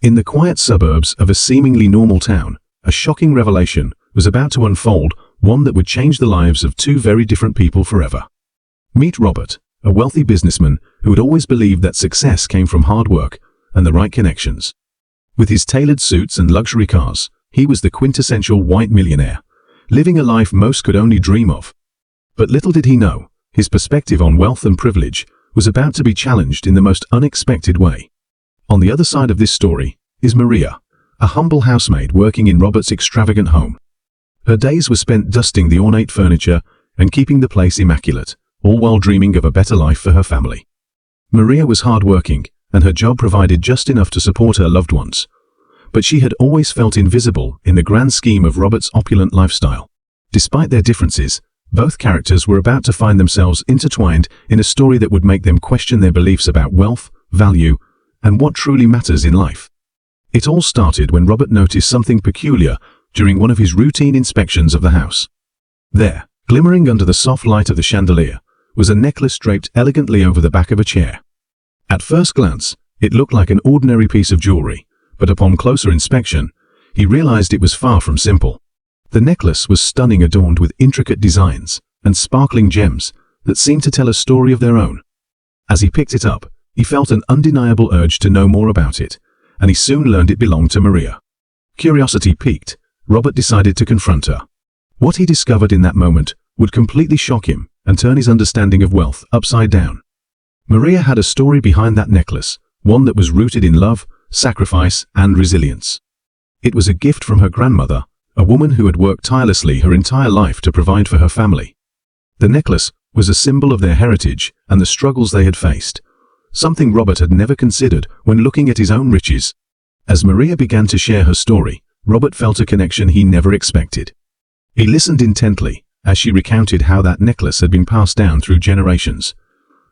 In the quiet suburbs of a seemingly normal town, a shocking revelation was about to unfold, one that would change the lives of two very different people forever. Meet Robert, a wealthy businessman who had always believed that success came from hard work and the right connections. With his tailored suits and luxury cars, he was the quintessential white millionaire, living a life most could only dream of. But little did he know, his perspective on wealth and privilege was about to be challenged in the most unexpected way. On the other side of this story is Maria, a humble housemaid working in Robert's extravagant home. Her days were spent dusting the ornate furniture and keeping the place immaculate, all while dreaming of a better life for her family. Maria was hardworking, and her job provided just enough to support her loved ones. But she had always felt invisible in the grand scheme of Robert's opulent lifestyle. Despite their differences, both characters were about to find themselves intertwined in a story that would make them question their beliefs about wealth, value, and what truly matters in life. It all started when Robert noticed something peculiar during one of his routine inspections of the house. There, glimmering under the soft light of the chandelier, was a necklace draped elegantly over the back of a chair. At first glance, it looked like an ordinary piece of jewelry, but upon closer inspection, he realized it was far from simple. The necklace was stunning, adorned with intricate designs and sparkling gems that seemed to tell a story of their own. As he picked it up, he felt an undeniable urge to know more about it, and he soon learned it belonged to Maria. Curiosity piqued, Robert decided to confront her. What he discovered in that moment would completely shock him and turn his understanding of wealth upside down. Maria had a story behind that necklace, one that was rooted in love, sacrifice, and resilience. It was a gift from her grandmother, a woman who had worked tirelessly her entire life to provide for her family. The necklace was a symbol of their heritage and the struggles they had faced, something Robert had never considered when looking at his own riches. As Maria began to share her story, Robert felt a connection he never expected. He listened intently as she recounted how that necklace had been passed down through generations,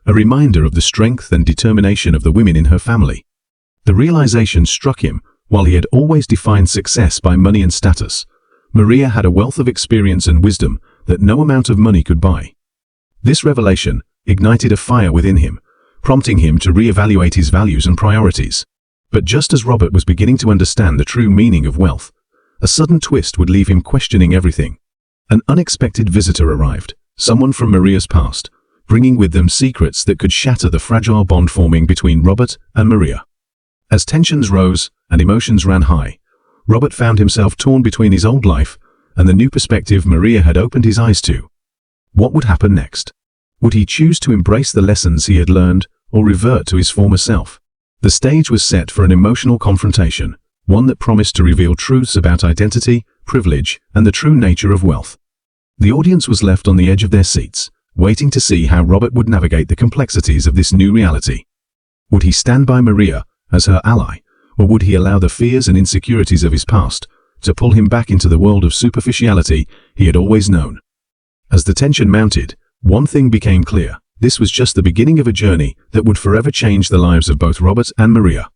a reminder of the strength and determination of the women in her family. The realization struck him. While he had always defined success by money and status, Maria had a wealth of experience and wisdom that no amount of money could buy. This revelation ignited a fire within him, prompting him to reevaluate his values and priorities. But just as Robert was beginning to understand the true meaning of wealth, a sudden twist would leave him questioning everything. An unexpected visitor arrived, someone from Maria's past, bringing with them secrets that could shatter the fragile bond forming between Robert and Maria. As tensions rose and emotions ran high, Robert found himself torn between his old life and the new perspective Maria had opened his eyes to. What would happen next? Would he choose to embrace the lessons he had learned or revert to his former self? The stage was set for an emotional confrontation, one that promised to reveal truths about identity, privilege, and the true nature of wealth. The audience was left on the edge of their seats, waiting to see how Robert would navigate the complexities of this new reality. Would he stand by Maria as her ally, or would he allow the fears and insecurities of his past to pull him back into the world of superficiality he had always known? As the tension mounted, one thing became clear: this was just the beginning of a journey that would forever change the lives of both Robert and Maria.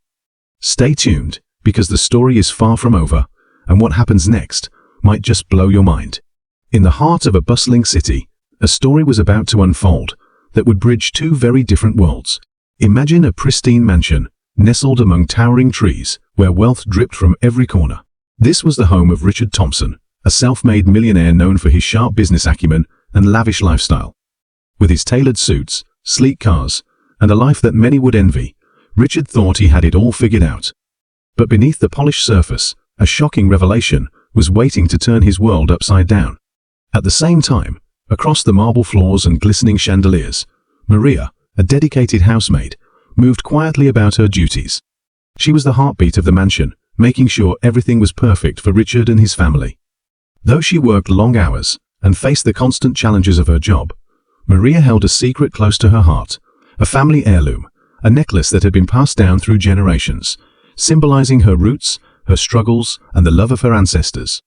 Stay tuned, because the story is far from over, and what happens next might just blow your mind. In the heart of a bustling city, a story was about to unfold that would bridge two very different worlds. Imagine a pristine mansion, nestled among towering trees, where wealth dripped from every corner. This was the home of Richard Thompson, a self-made millionaire known for his sharp business acumen and lavish lifestyle. With his tailored suits, sleek cars, and a life that many would envy, Richard thought he had it all figured out. But beneath the polished surface, a shocking revelation was waiting to turn his world upside down. At the same time, across the marble floors and glistening chandeliers, Maria, a dedicated housemaid, moved quietly about her duties. She was the heartbeat of the mansion, making sure everything was perfect for Richard and his family. Though she worked long hours and faced the constant challenges of her job, Maria held a secret close to her heart, a family heirloom, a necklace that had been passed down through generations, symbolizing her roots, her struggles, and the love of her ancestors.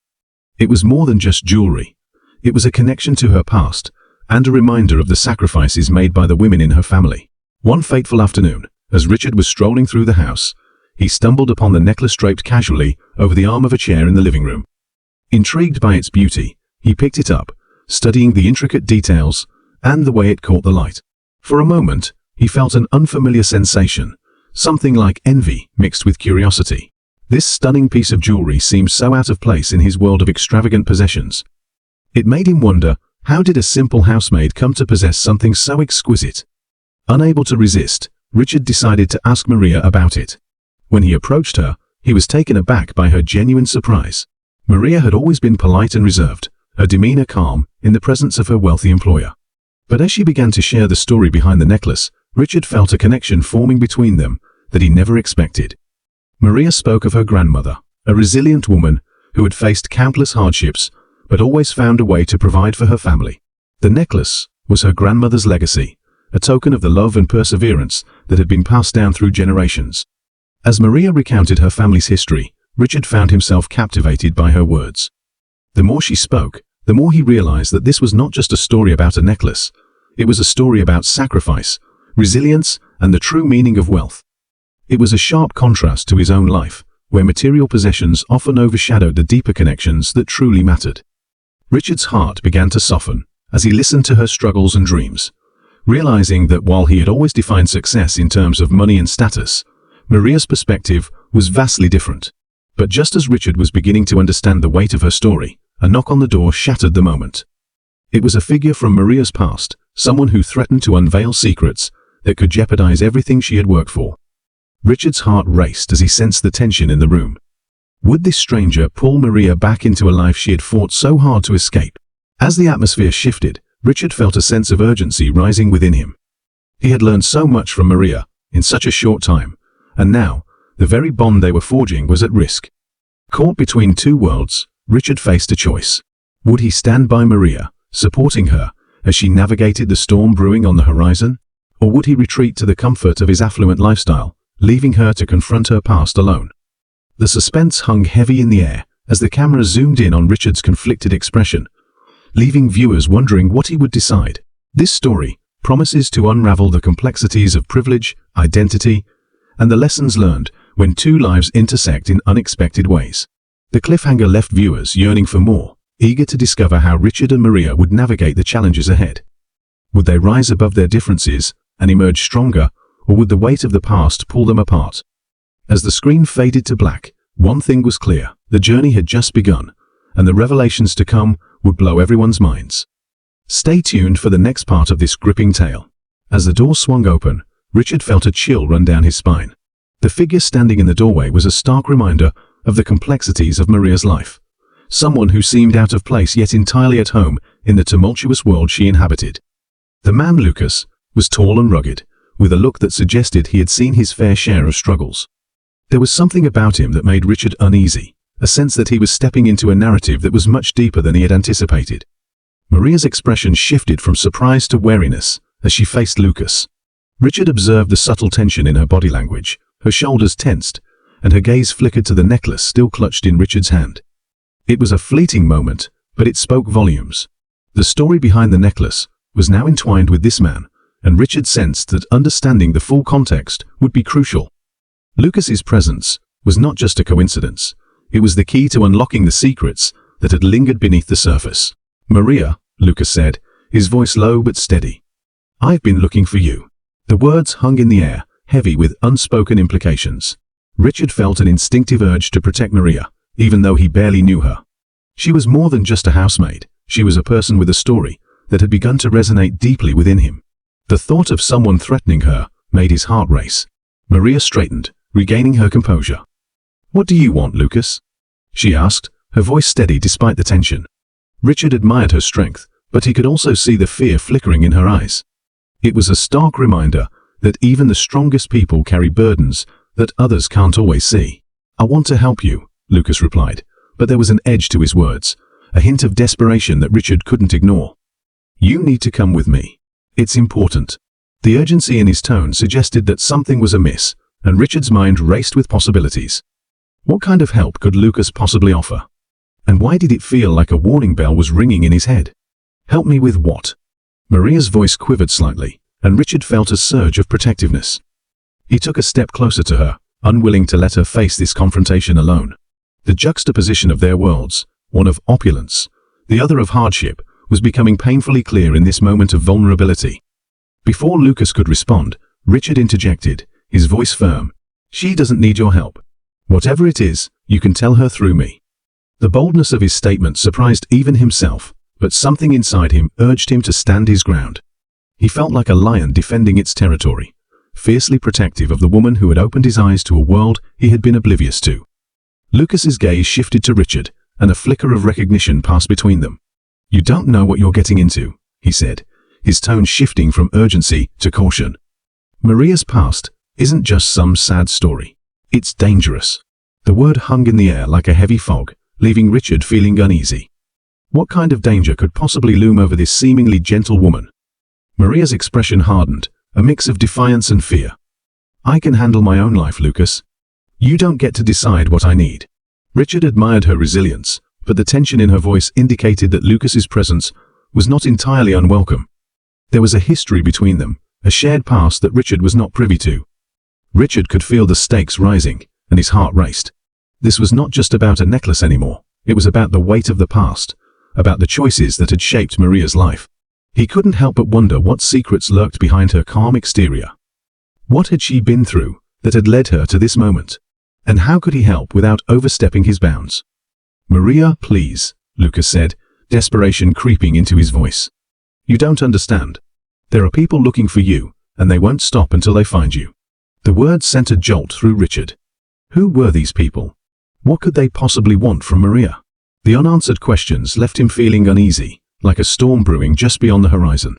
It was more than just jewelry. It was a connection to her past, and a reminder of the sacrifices made by the women in her family. One fateful afternoon, as Richard was strolling through the house, he stumbled upon the necklace draped casually over the arm of a chair in the living room. Intrigued by its beauty, he picked it up, studying the intricate details and the way it caught the light. For a moment, he felt an unfamiliar sensation, something like envy mixed with curiosity. This stunning piece of jewelry seemed so out of place in his world of extravagant possessions. It made him wonder, how did a simple housemaid come to possess something so exquisite? Unable to resist, Richard decided to ask Maria about it. When he approached her, he was taken aback by her genuine surprise. Maria had always been polite and reserved, her demeanor calm in the presence of her wealthy employer. But as she began to share the story behind the necklace, Richard felt a connection forming between them that he never expected. Maria spoke of her grandmother, a resilient woman who had faced countless hardships but always found a way to provide for her family. The necklace was her grandmother's legacy, a token of the love and perseverance that had been passed down through generations. As Maria recounted her family's history, Richard found himself captivated by her words. The more she spoke, the more he realized that this was not just a story about a necklace. It was a story about sacrifice, resilience, and the true meaning of wealth. It was a sharp contrast to his own life, where material possessions often overshadowed the deeper connections that truly mattered. Richard's heart began to soften as he listened to her struggles and dreams, realizing that while he had always defined success in terms of money and status, Maria's perspective was vastly different. But just as Richard was beginning to understand the weight of her story, a knock on the door shattered the moment. It was a figure from Maria's past, someone who threatened to unveil secrets that could jeopardize everything she had worked for. Richard's heart raced as he sensed the tension in the room. Would this stranger pull Maria back into a life she had fought so hard to escape? As the atmosphere shifted, Richard felt a sense of urgency rising within him. He had learned so much from Maria in such a short time, and now, the very bond they were forging was at risk. Caught between two worlds, Richard faced a choice. Would he stand by Maria, supporting her as she navigated the storm brewing on the horizon? Or would he retreat to the comfort of his affluent lifestyle, leaving her to confront her past alone? The suspense hung heavy in the air as the camera zoomed in on Richard's conflicted expression, leaving viewers wondering what he would decide. This story promises to unravel the complexities of privilege, identity, and the lessons learned when two lives intersect in unexpected ways. The cliffhanger left viewers yearning for more, eager to discover how Richard and Maria would navigate the challenges ahead. Would they rise above their differences and emerge stronger, or would the weight of the past pull them apart? As the screen faded to black, one thing was clear: the journey had just begun, and the revelations to come would blow everyone's minds. Stay tuned for the next part of this gripping tale. As the door swung open, Richard felt a chill run down his spine. The figure standing in the doorway was a stark reminder of the complexities of Maria's life. Someone who seemed out of place yet entirely at home in the tumultuous world she inhabited. The man, Lucas, was tall and rugged, with a look that suggested he had seen his fair share of struggles. There was something about him that made Richard uneasy, a sense that he was stepping into a narrative that was much deeper than he had anticipated. Maria's expression shifted from surprise to wariness as she faced Lucas. Richard observed the subtle tension in her body language, her shoulders tensed, and her gaze flickered to the necklace still clutched in Richard's hand. It was a fleeting moment, but it spoke volumes. The story behind the necklace was now entwined with this man, and Richard sensed that understanding the full context would be crucial. Lucas's presence was not just a coincidence. It was the key to unlocking the secrets that had lingered beneath the surface. "Maria," Lucas said, his voice low but steady. "I've been looking for you." The words hung in the air, heavy with unspoken implications. Richard felt an instinctive urge to protect Maria, even though he barely knew her. She was more than just a housemaid. She was a person with a story that had begun to resonate deeply within him. The thought of someone threatening her made his heart race. Maria straightened, regaining her composure. "What do you want, Lucas?" she asked, her voice steady despite the tension. Richard admired her strength, but he could also see the fear flickering in her eyes. It was a stark reminder that even the strongest people carry burdens that others can't always see. "I want to help you," Lucas replied, but there was an edge to his words, a hint of desperation that Richard couldn't ignore. "You need to come with me. It's important." The urgency in his tone suggested that something was amiss, and Richard's mind raced with possibilities. What kind of help could Lucas possibly offer? And why did it feel like a warning bell was ringing in his head? "Help me with what?" Maria's voice quivered slightly, and Richard felt a surge of protectiveness. He took a step closer to her, unwilling to let her face this confrontation alone. The juxtaposition of their worlds, one of opulence, the other of hardship, was becoming painfully clear in this moment of vulnerability. Before Lucas could respond, Richard interjected, his voice firm. "She doesn't need your help. Whatever it is, you can tell her through me. The boldness of his statement surprised even himself, but something inside him urged him to stand his ground. He felt like a lion defending its territory, fiercely protective of the woman who had opened his eyes to a world he had been oblivious to. Lucas's gaze shifted to Richard, and a flicker of recognition passed between them. "You don't know what you're getting into," he said, his tone shifting from urgency to caution. "Maria's past isn't just some sad story. It's dangerous." The word hung in the air like a heavy fog, leaving Richard feeling uneasy. What kind of danger could possibly loom over this seemingly gentle woman? Maria's expression hardened, a mix of defiance and fear. "I can handle my own life, Lucas. You don't get to decide what I need." Richard admired her resilience, but the tension in her voice indicated that Lucas's presence was not entirely unwelcome. There was a history between them, a shared past that Richard was not privy to. Richard could feel the stakes rising, and his heart raced. This was not just about a necklace anymore. It was about the weight of the past, about the choices that had shaped Maria's life. He couldn't help but wonder what secrets lurked behind her calm exterior. What had she been through that had led her to this moment? And how could he help without overstepping his bounds? "Maria, please," Lucas said, desperation creeping into his voice. "You don't understand. There are people looking for you, and they won't stop until they find you." The words sent a jolt through Richard. Who were these people? What could they possibly want from Maria? The unanswered questions left him feeling uneasy, like a storm brewing just beyond the horizon.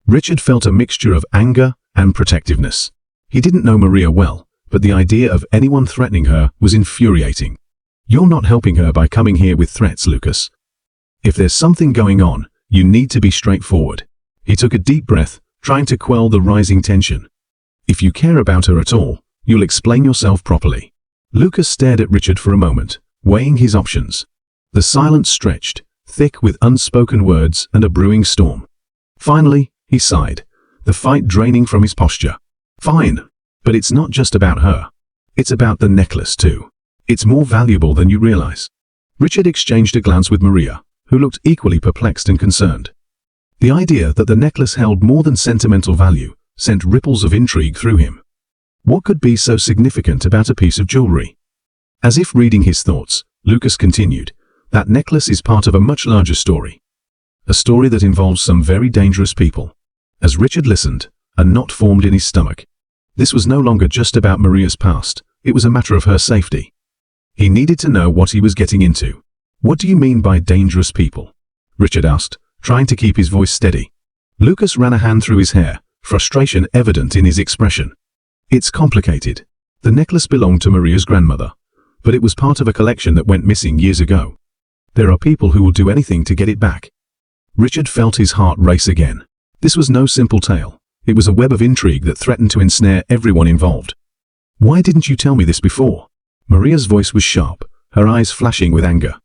Richard felt a mixture of anger and protectiveness. He didn't know Maria well, but the idea of anyone threatening her was infuriating. "You're not helping her by coming here with threats, Lucas. If there's something going on, you need to be straightforward." He took a deep breath, trying to quell the rising tension. "If you care about her at all, you'll explain yourself properly." Lucas stared at Richard for a moment, weighing his options. The silence stretched, thick with unspoken words and a brewing storm. Finally, he sighed, the fight draining from his posture. "Fine, but it's not just about her. It's about the necklace too. It's more valuable than you realize." Richard exchanged a glance with Maria, who looked equally perplexed and concerned. The idea that the necklace held more than sentimental value sent ripples of intrigue through him. What could be so significant about a piece of jewelry? As if reading his thoughts, Lucas continued, "That necklace is part of a much larger story. A story that involves some very dangerous people." As Richard listened, a knot formed in his stomach. This was no longer just about Maria's past, it was a matter of her safety. He needed to know what he was getting into. "What do you mean by dangerous people?" Richard asked, trying to keep his voice steady. Lucas ran a hand through his hair, frustration evident in his expression. "It's complicated. The necklace belonged to Maria's grandmother, but it was part of a collection that went missing years ago. There are people who will do anything to get it back." Richard felt his heart race again. This was no simple tale. It was a web of intrigue that threatened to ensnare everyone involved. "Why didn't you tell me this before?" Maria's voice was sharp, her eyes flashing with anger.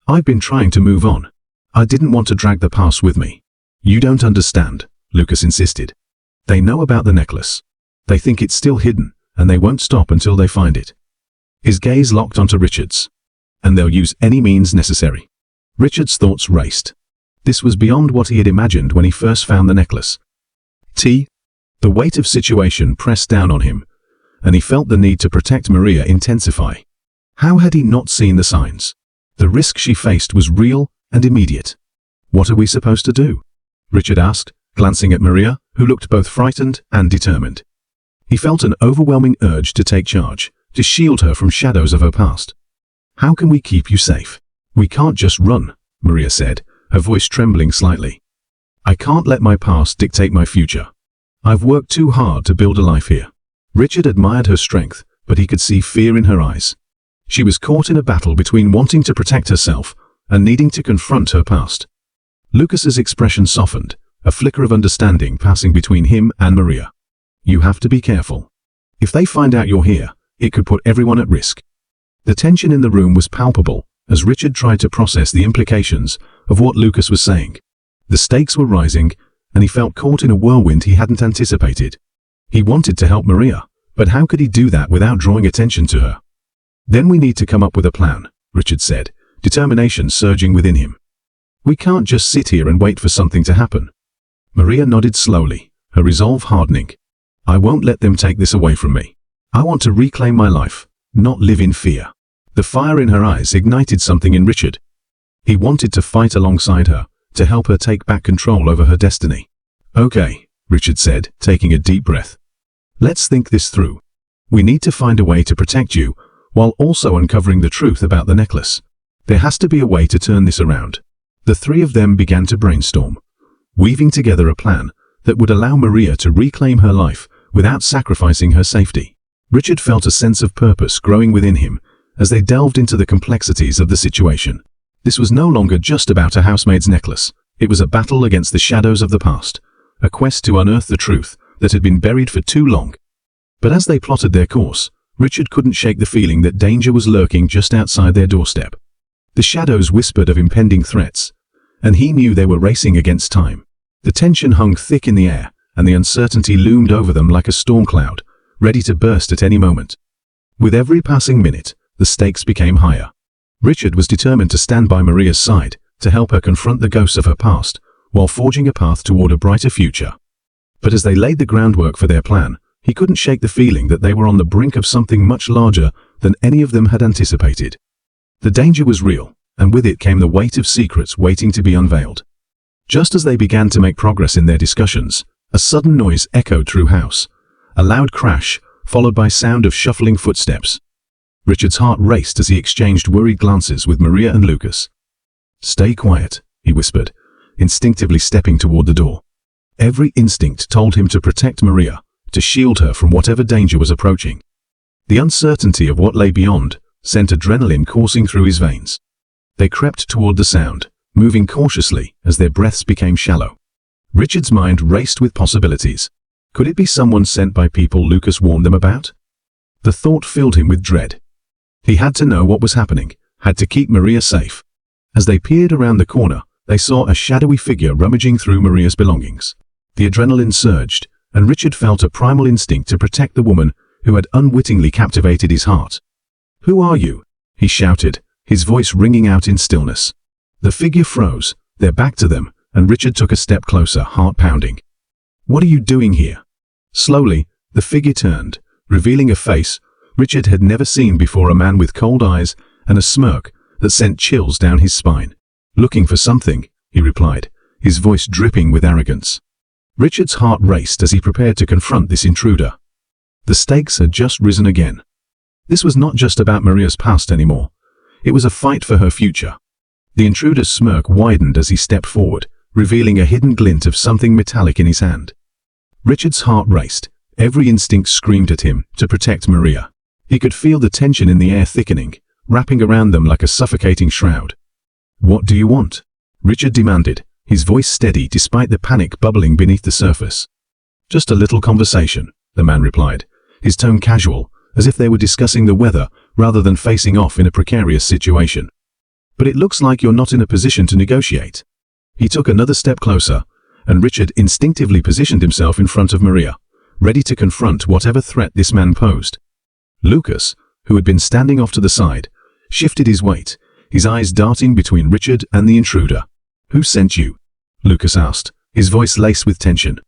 "I've been trying to move on. I didn't want to drag the past with me." "You don't understand," Lucas insisted. "They know about the necklace. They think it's still hidden, and they won't stop until they find it." His gaze locked onto Richard's. "And they'll use any means necessary." Richard's thoughts raced. This was beyond what he had imagined when he first found the necklace. The weight of situation pressed down on him, and he felt the need to protect Maria intensify. How had he not seen the signs? The risk she faced was real and immediate. "What are we supposed to do?" Richard asked, glancing at Maria, who looked both frightened and determined. He felt an overwhelming urge to take charge, to shield her from shadows of her past. "How can we keep you safe?" "We can't just run," Maria said, her voice trembling slightly. "I can't let my past dictate my future. I've worked too hard to build a life here." Richard admired her strength, but he could see fear in her eyes. She was caught in a battle between wanting to protect herself and needing to confront her past. Lucas's expression softened, a flicker of understanding passing between him and Maria. "You have to be careful. If they find out you're here, it could put everyone at risk." The tension in the room was palpable as Richard tried to process the implications of what Lucas was saying. The stakes were rising, and he felt caught in a whirlwind he hadn't anticipated. He wanted to help Maria, but how could he do that without drawing attention to her? "Then we need to come up with a plan," Richard said, determination surging within him. "We can't just sit here and wait for something to happen." Maria nodded slowly, her resolve hardening. "I won't let them take this away from me. I want to reclaim my life, not live in fear. The fire in her eyes ignited something in Richard. He wanted to fight alongside her, to help her take back control over her destiny. "Okay," Richard said, taking a deep breath. "Let's think this through. We need to find a way to protect you, while also uncovering the truth about the necklace. There has to be a way to turn this around." The three of them began to brainstorm, weaving together a plan that would allow Maria to reclaim her life without sacrificing her safety. Richard felt a sense of purpose growing within him as they delved into the complexities of the situation. This was no longer just about a housemaid's necklace. It was a battle against the shadows of the past, a quest to unearth the truth that had been buried for too long. But as they plotted their course, Richard couldn't shake the feeling that danger was lurking just outside their doorstep. The shadows whispered of impending threats, and he knew they were racing against time. The tension hung thick in the air, and the uncertainty loomed over them like a storm cloud, ready to burst at any moment. With every passing minute, the stakes became higher. Richard was determined to stand by Maria's side, to help her confront the ghosts of her past, while forging a path toward a brighter future. But as they laid the groundwork for their plan, he couldn't shake the feeling that they were on the brink of something much larger than any of them had anticipated. The danger was real, and with it came the weight of secrets waiting to be unveiled. Just as they began to make progress in their discussions, a sudden noise echoed through house. A loud crash, followed by sound of shuffling footsteps. Richard's heart raced as he exchanged worried glances with Maria and Lucas. "Stay quiet," he whispered, instinctively stepping toward the door. Every instinct told him to protect Maria, to shield her from whatever danger was approaching. The uncertainty of what lay beyond sent adrenaline coursing through his veins. They crept toward the sound, moving cautiously as their breaths became shallow. Richard's mind raced with possibilities. Could it be someone sent by people Lucas warned them about? The thought filled him with dread. He had to know what was happening, had to keep Maria safe. As they peered around the corner, they saw a shadowy figure rummaging through Maria's belongings. The adrenaline surged, and Richard felt a primal instinct to protect the woman who had unwittingly captivated his heart. "Who are you?" he shouted, his voice ringing out in stillness. The figure froze, their back to them, and Richard took a step closer, heart pounding. "What are you doing here?" Slowly, the figure turned, revealing a face Richard had never seen before, a man with cold eyes and a smirk that sent chills down his spine. "Looking for something," he replied, his voice dripping with arrogance. Richard's heart raced as he prepared to confront this intruder. The stakes had just risen again. This was not just about Maria's past anymore. It was a fight for her future. The intruder's smirk widened as he stepped forward, revealing a hidden glint of something metallic in his hand. Richard's heart raced. Every instinct screamed at him to protect Maria. He could feel the tension in the air thickening, wrapping around them like a suffocating shroud. "What do you want?" Richard demanded, his voice steady despite the panic bubbling beneath the surface. "Just a little conversation," the man replied, his tone casual, as if they were discussing the weather rather than facing off in a precarious situation. "But it looks like you're not in a position to negotiate." He took another step closer, and Richard instinctively positioned himself in front of Maria, ready to confront whatever threat this man posed. Lucas, who had been standing off to the side, shifted his weight, his eyes darting between Richard and the intruder. "Who sent you?" Lucas asked, his voice laced with tension.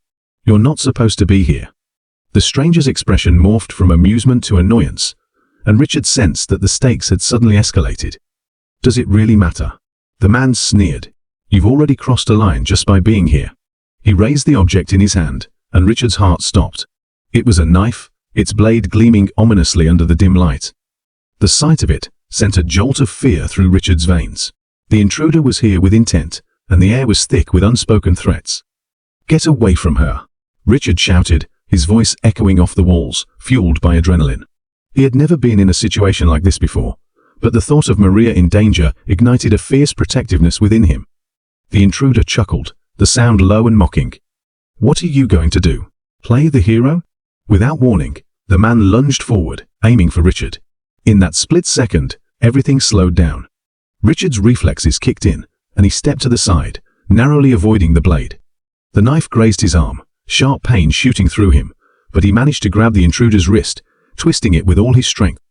"You're not supposed to be here." The stranger's expression morphed from amusement to annoyance, and Richard sensed that the stakes had suddenly escalated. "Does it really matter?" The man sneered. "You've already crossed a line just by being here." He raised the object in his hand, and Richard's heart stopped. It was a knife, its blade gleaming ominously under the dim light. The sight of it sent a jolt of fear through Richard's veins. The intruder was here with intent, and the air was thick with unspoken threats. "Get away from her!" Richard shouted, his voice echoing off the walls, fueled by adrenaline. He had never been in a situation like this before, but the thought of Maria in danger ignited a fierce protectiveness within him. The intruder chuckled, the sound low and mocking. "What are you going to do? Play the hero?" Without warning, the man lunged forward, aiming for Richard. In that split second, everything slowed down. Richard's reflexes kicked in, and he stepped to the side, narrowly avoiding the blade. The knife grazed his arm, sharp pain shooting through him, but he managed to grab the intruder's wrist, twisting it with all his strength.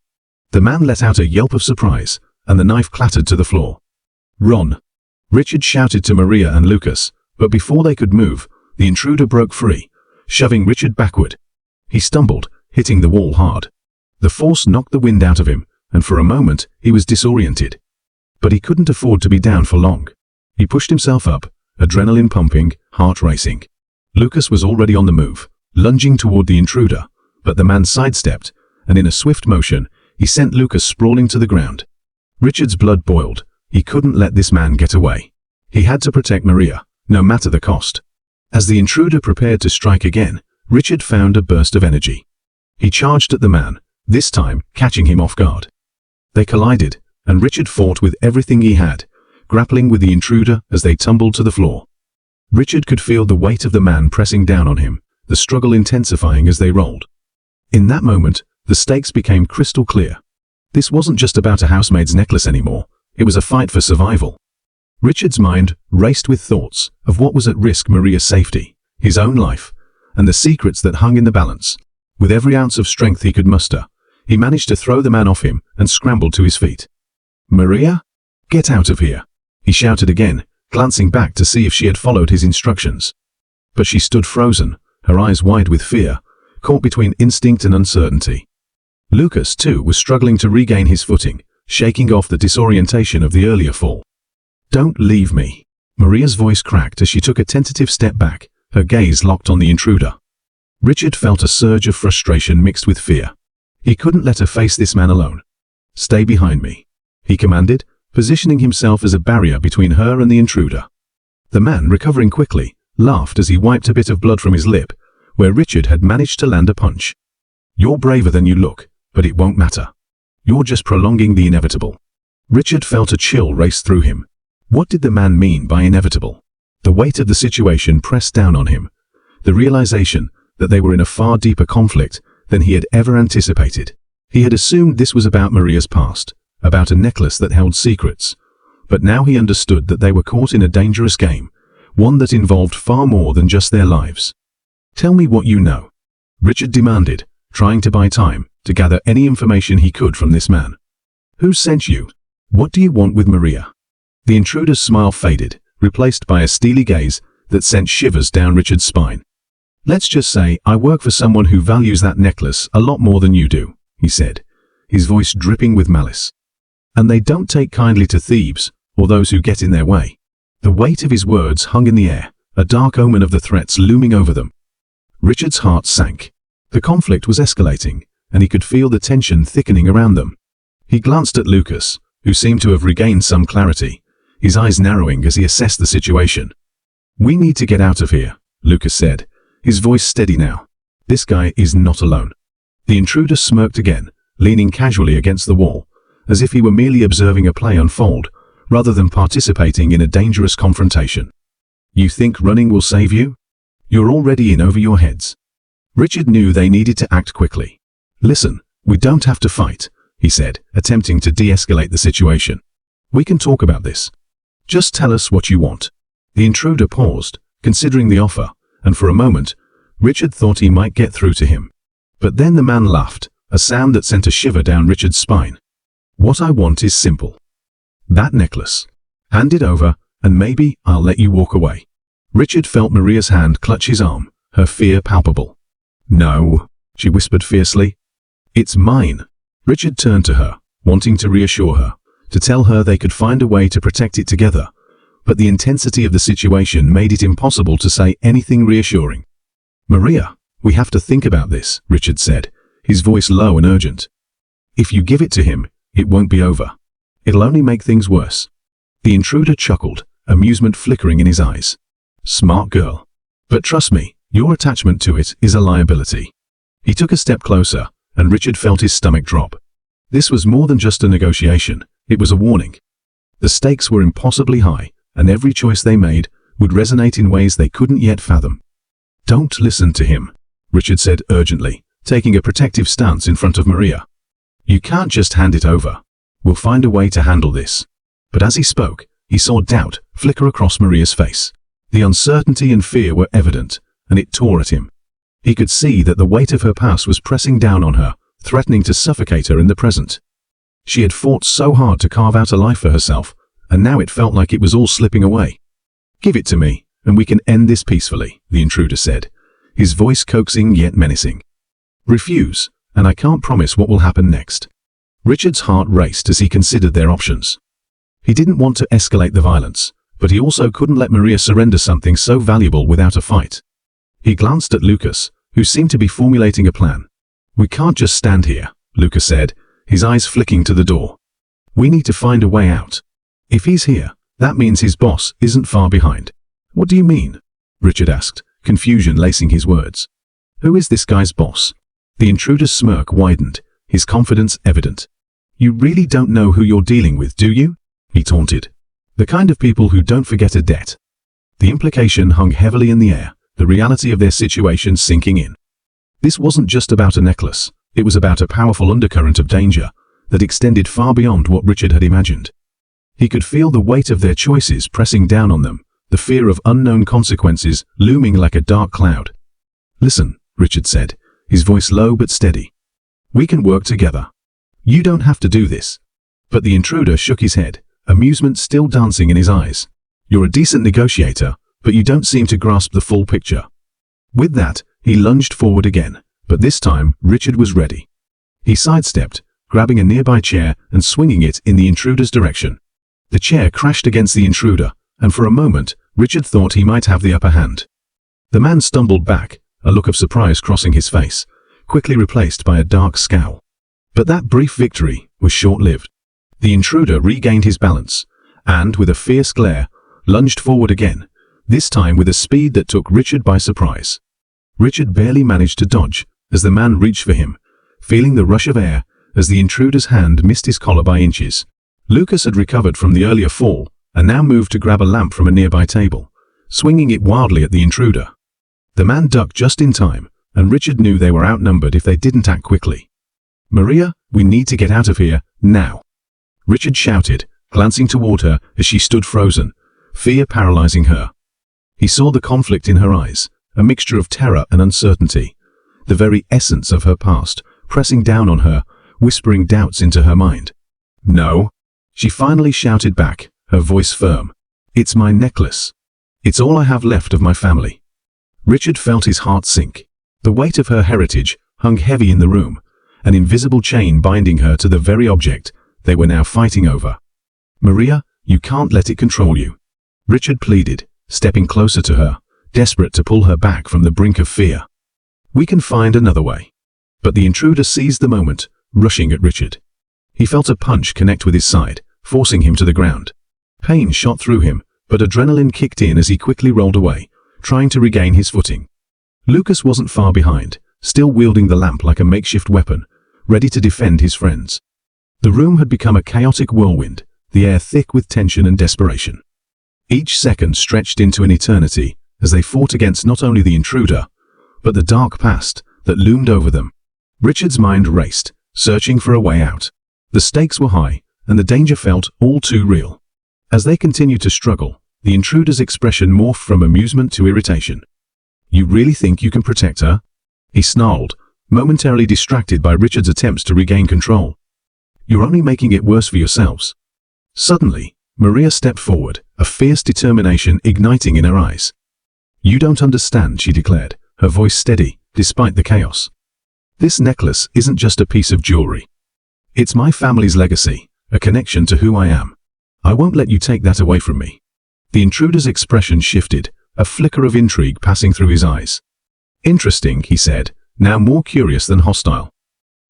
The man let out a yelp of surprise, and the knife clattered to the floor. "Run!" Richard shouted to Maria and Lucas, but before they could move, the intruder broke free, shoving Richard backward. He stumbled, hitting the wall hard. The force knocked the wind out of him, and for a moment he was disoriented. But he couldn't afford to be down for long. He pushed himself up, adrenaline pumping, heart racing. Lucas was already on the move, lunging toward the intruder, but the man sidestepped, and in a swift motion, he sent Lucas sprawling to the ground. Richard's blood boiled. He couldn't let this man get away. He had to protect Maria, no matter the cost. As the intruder prepared to strike again, Richard found a burst of energy. He charged at the man, this time catching him off guard. They collided, and Richard fought with everything he had, grappling with the intruder as they tumbled to the floor. Richard could feel the weight of the man pressing down on him, the struggle intensifying as they rolled. In that moment, the stakes became crystal clear. This wasn't just about a housemaid's necklace anymore. It was a fight for survival. Richard's mind raced with thoughts of what was at risk: Maria's safety, his own life, and the secrets that hung in the balance. With every ounce of strength he could muster, he managed to throw the man off him and scrambled to his feet. "Maria? Get out of here!" he shouted again, glancing back to see if she had followed his instructions. But she stood frozen, her eyes wide with fear, caught between instinct and uncertainty. Lucas, too, was struggling to regain his footing, shaking off the disorientation of the earlier fall. "Don't leave me." Maria's voice cracked as she took a tentative step back, her gaze locked on the intruder. Richard felt a surge of frustration mixed with fear. He couldn't let her face this man alone. "Stay behind me," he commanded, positioning himself as a barrier between her and the intruder. The man, recovering quickly, laughed as he wiped a bit of blood from his lip, where Richard had managed to land a punch. "You're braver than you look, but it won't matter. You're just prolonging the inevitable." Richard felt a chill race through him. What did the man mean by inevitable? The weight of the situation pressed down on him, the realization that they were in a far deeper conflict than he had ever anticipated. He had assumed this was about Maria's past, about a necklace that held secrets. But now he understood that they were caught in a dangerous game, one that involved far more than just their lives. "Tell me what you know," Richard demanded, trying to buy time to gather any information he could from this man. "Who sent you? What do you want with Maria?" The intruder's smile faded, replaced by a steely gaze that sent shivers down Richard's spine. "Let's just say I work for someone who values that necklace a lot more than you do," he said, his voice dripping with malice. "And they don't take kindly to thieves or those who get in their way." The weight of his words hung in the air, a dark omen of the threats looming over them. Richard's heart sank. The conflict was escalating, and he could feel the tension thickening around them. He glanced at Lucas, who seemed to have regained some clarity, his eyes narrowing as he assessed the situation. "We need to get out of here," Lucas said, his voice steady now. "This guy is not alone." The intruder smirked again, leaning casually against the wall, as if he were merely observing a play unfold, rather than participating in a dangerous confrontation. "You think running will save you? You're already in over your heads." Richard knew they needed to act quickly. "Listen, we don't have to fight," he said, attempting to de-escalate the situation. "We can talk about this. Just tell us what you want." The intruder paused, considering the offer, and for a moment, Richard thought he might get through to him. But then the man laughed, a sound that sent a shiver down Richard's spine. "What I want is simple. That necklace. Hand it over, and maybe I'll let you walk away." Richard felt Maria's hand clutch his arm, her fear palpable. "No," she whispered fiercely. "It's mine." Richard turned to her, wanting to reassure her, to tell her they could find a way to protect it together, but the intensity of the situation made it impossible to say anything reassuring. "Maria, we have to think about this," Richard said, his voice low and urgent. "If you give it to him, it won't be over. It'll only make things worse." The intruder chuckled, amusement flickering in his eyes. "Smart girl. But trust me, your attachment to it is a liability." He took a step closer, and Richard felt his stomach drop. This was more than just a negotiation, it was a warning. The stakes were impossibly high, and every choice they made would resonate in ways they couldn't yet fathom. "Don't listen to him," Richard said urgently, taking a protective stance in front of Maria. "You can't just hand it over. We'll find a way to handle this." But as he spoke, he saw doubt flicker across Maria's face. The uncertainty and fear were evident, and it tore at him. He could see that the weight of her past was pressing down on her, threatening to suffocate her in the present. She had fought so hard to carve out a life for herself, and now it felt like it was all slipping away. "Give it to me, and we can end this peacefully," the intruder said, his voice coaxing yet menacing. "Refuse, and I can't promise what will happen next." Richard's heart raced as he considered their options. He didn't want to escalate the violence, but he also couldn't let Maria surrender something so valuable without a fight. He glanced at Lucas, who seemed to be formulating a plan. "We can't just stand here," Lucas said, his eyes flicking to the door. "We need to find a way out. If he's here, that means his boss isn't far behind." "What do you mean?" Richard asked, confusion lacing his words. "Who is this guy's boss?" The intruder's smirk widened, his confidence evident. "You really don't know who you're dealing with, do you?" he taunted. "The kind of people who don't forget a debt." The implication hung heavily in the air, the reality of their situation sinking in. This wasn't just about a necklace, it was about a powerful undercurrent of danger that extended far beyond what Richard had imagined. He could feel the weight of their choices pressing down on them, the fear of unknown consequences looming like a dark cloud. "Listen," Richard said, his voice low but steady. "We can work together. You don't have to do this." But the intruder shook his head, amusement still dancing in his eyes. "You're a decent negotiator, but you don't seem to grasp the full picture." With that, he lunged forward again, but this time Richard was ready. He sidestepped, grabbing a nearby chair and swinging it in the intruder's direction. The chair crashed against the intruder, and for a moment, Richard thought he might have the upper hand. The man stumbled back, a look of surprise crossing his face, quickly replaced by a dark scowl. But that brief victory was short-lived. The intruder regained his balance, and, with a fierce glare, lunged forward again, this time with a speed that took Richard by surprise. Richard barely managed to dodge as the man reached for him, feeling the rush of air as the intruder's hand missed his collar by inches. Lucas had recovered from the earlier fall and now moved to grab a lamp from a nearby table, swinging it wildly at the intruder. The man ducked just in time, and Richard knew they were outnumbered if they didn't act quickly. "Maria, we need to get out of here, now," Richard shouted, glancing toward her as she stood frozen, fear paralyzing her. He saw the conflict in her eyes, a mixture of terror and uncertainty, the very essence of her past, pressing down on her, whispering doubts into her mind. "No," she finally shouted back, her voice firm. "It's my necklace. It's all I have left of my family." Richard felt his heart sink. The weight of her heritage hung heavy in the room, an invisible chain binding her to the very object they were now fighting over. "Maria, you can't let it control you," Richard pleaded, stepping closer to her, desperate to pull her back from the brink of fear. "We can find another way." But the intruder seized the moment, rushing at Richard. He felt a punch connect with his side, forcing him to the ground. Pain shot through him, but adrenaline kicked in as he quickly rolled away, trying to regain his footing. Lucas wasn't far behind, still wielding the lamp like a makeshift weapon, ready to defend his friends. The room had become a chaotic whirlwind, the air thick with tension and desperation. Each second stretched into an eternity as they fought against not only the intruder, but the dark past that loomed over them. Richard's mind raced, searching for a way out. The stakes were high, and the danger felt all too real. As they continued to struggle, the intruder's expression morphed from amusement to irritation. "You really think you can protect her?" he snarled, momentarily distracted by Richard's attempts to regain control. "You're only making it worse for yourselves." Suddenly, Maria stepped forward, a fierce determination igniting in her eyes. "You don't understand," she declared, her voice steady, despite the chaos. "This necklace isn't just a piece of jewelry. It's my family's legacy, a connection to who I am. I won't let you take that away from me." The intruder's expression shifted, a flicker of intrigue passing through his eyes. "Interesting," he said, now more curious than hostile.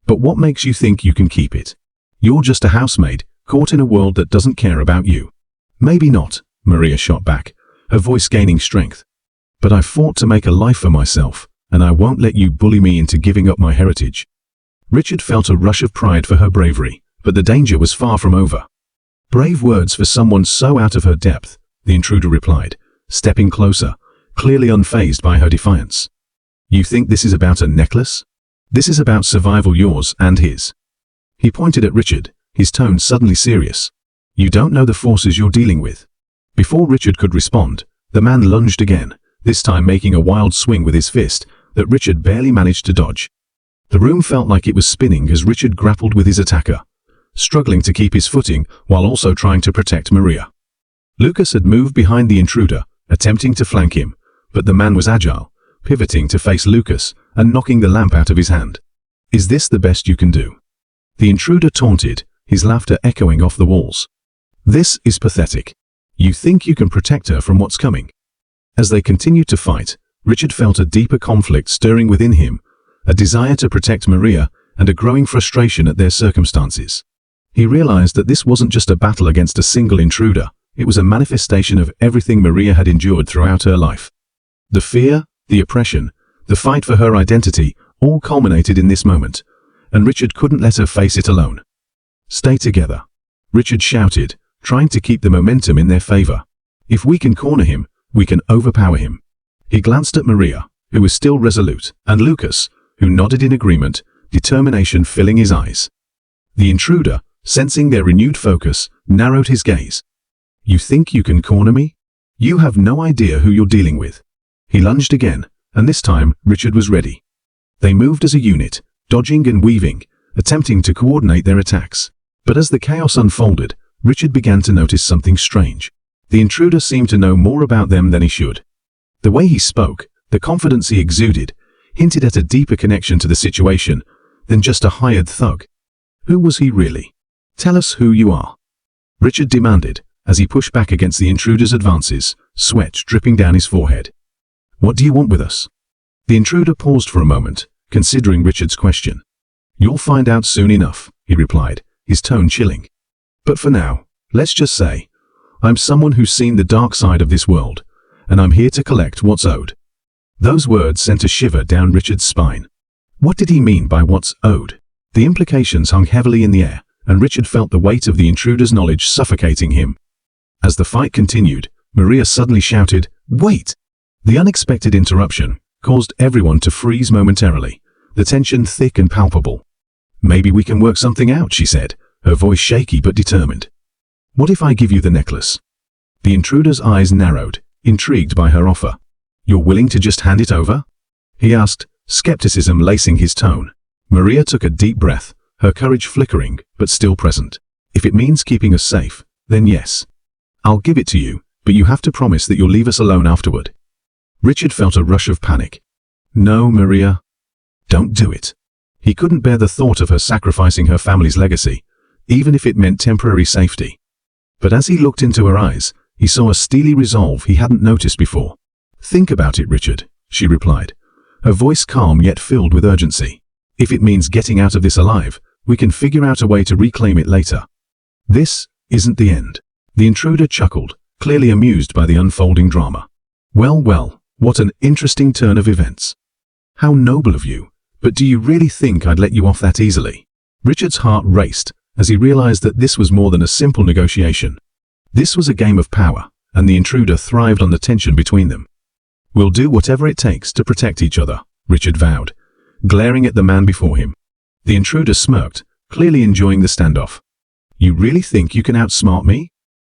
"But what makes you think you can keep it? You're just a housemaid, caught in a world that doesn't care about you." "Maybe not," Maria shot back, her voice gaining strength. "But I've fought to make a life for myself, and I won't let you bully me into giving up my heritage." Richard felt a rush of pride for her bravery, but the danger was far from over. "Brave words for someone so out of her depth," the intruder replied, stepping closer, clearly unfazed by her defiance. "You think this is about a necklace? This is about survival, yours and his." He pointed at Richard, his tone suddenly serious. "You don't know the forces you're dealing with." Before Richard could respond, the man lunged again, this time making a wild swing with his fist that Richard barely managed to dodge. The room felt like it was spinning as Richard grappled with his attacker, struggling to keep his footing while also trying to protect Maria. Lucas had moved behind the intruder, attempting to flank him, but the man was agile, pivoting to face Lucas and knocking the lamp out of his hand. Is this the best you can do? The intruder taunted, his laughter echoing off the walls. This is pathetic. You think you can protect her from what's coming? As they continued to fight, Richard felt a deeper conflict stirring within him, a desire to protect Maria and a growing frustration at their circumstances. He realized that this wasn't just a battle against a single intruder, it was a manifestation of everything Maria had endured throughout her life. The fear, the oppression, the fight for her identity, all culminated in this moment, and Richard couldn't let her face it alone. Stay together, Richard shouted, trying to keep the momentum in their favor. If we can corner him, we can overpower him. He glanced at Maria, who was still resolute, and Lucas, who nodded in agreement, determination filling his eyes. The intruder, sensing their renewed focus, narrowed his gaze. You think you can corner me? You have no idea who you're dealing with. He lunged again, and this time Richard was ready. They moved as a unit, dodging and weaving, attempting to coordinate their attacks. But as the chaos unfolded, Richard began to notice something strange. The intruder seemed to know more about them than he should. The way he spoke, the confidence he exuded, hinted at a deeper connection to the situation than just a hired thug. Who was he really? Tell us who you are, Richard demanded, as he pushed back against the intruder's advances, sweat dripping down his forehead. What do you want with us? The intruder paused for a moment, considering Richard's question. You'll find out soon enough, he replied, his tone chilling. But for now, let's just say, I'm someone who's seen the dark side of this world, and I'm here to collect what's owed. Those words sent a shiver down Richard's spine. What did he mean by what's owed? The implications hung heavily in the air, and Richard felt the weight of the intruder's knowledge suffocating him. As the fight continued, Maria suddenly shouted, "Wait!" The unexpected interruption caused everyone to freeze momentarily, the tension thick and palpable. Maybe we can work something out, she said, her voice shaky but determined. What if I give you the necklace? The intruder's eyes narrowed, intrigued by her offer. You're willing to just hand it over? He asked, skepticism lacing his tone. Maria took a deep breath, her courage flickering, but still present. If it means keeping us safe, then yes. I'll give it to you, but you have to promise that you'll leave us alone afterward. Richard felt a rush of panic. No, Maria. Don't do it. He couldn't bear the thought of her sacrificing her family's legacy, even if it meant temporary safety. But as he looked into her eyes, he saw a steely resolve he hadn't noticed before. Think about it, Richard, she replied, her voice calm yet filled with urgency. If it means getting out of this alive, we can figure out a way to reclaim it later. This isn't the end. The intruder chuckled, clearly amused by the unfolding drama. Well, what an interesting turn of events. How noble of you, but do you really think I'd let you off that easily? Richard's heart raced as he realized that this was more than a simple negotiation. This was a game of power, and the intruder thrived on the tension between them. We'll do whatever it takes to protect each other, Richard vowed, glaring at the man before him. The intruder smirked, clearly enjoying the standoff. You really think you can outsmart me?